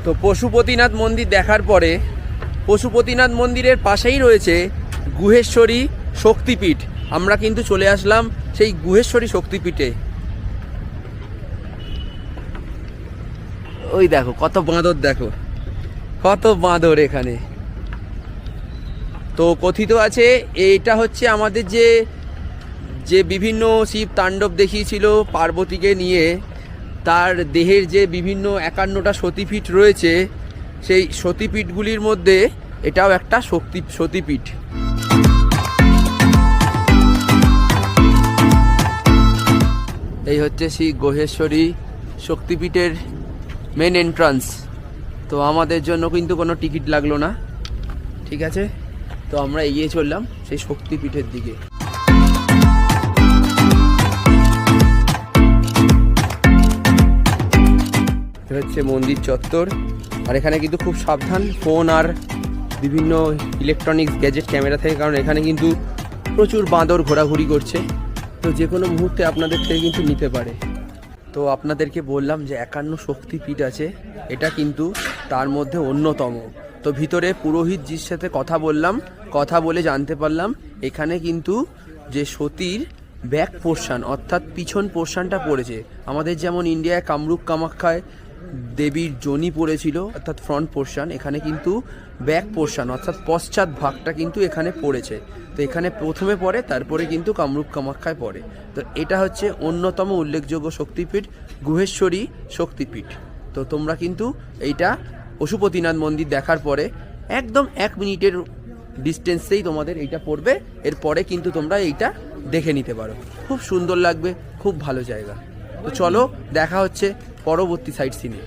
তো পশুপতিনাথ মন্দির দেখার পরে পশুপতিনাথ মন্দিরের পাশেই রয়েছে গুহেশ্বরী শক্তিপীঠ। আমরা কিন্তু চলে আসলাম সেই গুহেশ্বরী শক্তিপীঠে। ওই দেখো কত বাঁদর, দেখো কত বাঁদর এখানে। তো কথিত আছে এইটা হচ্ছে আমাদের যে বিভিন্ন শিব তাণ্ডব দেখিয়েছিল পার্বতীকে নিয়ে, তার দেহের যে বিভিন্ন 51টা সতীপীঠ রয়েছে, সেই সতীপীঠগুলির মধ্যে এটাও একটা সতীপীঠ। এই হচ্ছে শ্রী গুহেশ্বরী শক্তিপীঠের মেন এন্ট্রান্স। তো আমাদের জন্য কিন্তু কোনো টিকিট লাগলো না, ঠিক আছে। তো আমরা এগিয়ে চললাম সেই শক্তিপীঠের দিকে। হচ্ছে মন্দির চত্বর, আর এখানে কিন্তু খুব সাবধান, ফোন আর বিভিন্ন ইলেকট্রনিক্স গ্যাজেট ক্যামেরা থেকে, কারণ এখানে কিন্তু প্রচুর বাঁদর ঘোরাঘুরি করছে। তো যে কোনো মুহূর্তে আপনাদের থেকে কিন্তু নিতে পারে। তো আপনাদেরকে বললাম যে 51 শক্তিপীঠ আছে, এটা কিন্তু তার মধ্যে অন্যতম। তো ভিতরে পুরোহিতজির সাথে কথা বললাম, কথা বলে জানতে পারলাম এখানে কিন্তু যে সতীর ব্যাক পোর্শন অর্থাৎ পিছন পোর্শনটা পড়েছে। আমাদের যেমন ইন্ডিয়ায় কামরূপ কামাখ্যায় দেবীর যোনি পড়েছিল অর্থাৎ ফ্রন্ট পোর্শন, এখানে কিন্তু ব্যাক পোর্শন অর্থাৎ পশ্চাৎ ভাগটা কিন্তু এখানে পড়েছে। তো এখানে প্রথমে পড়ে, তারপরে কিন্তু কামরূপ কামাখ্যায় পড়ে। তো এটা হচ্ছে অন্যতম উল্লেখযোগ্য শক্তিপীঠ, গুহেশ্বরী শক্তিপীঠ। তো তোমরা কিন্তু এইটা পশুপতিনাথ মন্দির দেখার পরে একদম 1 মিনিটের ডিস্টেন্সেই তোমাদের এইটা পড়বে। এরপরে কিন্তু তোমরা এইটা দেখে নিতে পারো, খুব সুন্দর লাগবে, খুব ভালো জায়গা। তো চলো দেখা হচ্ছে পরবর্তী সাইট সিনে।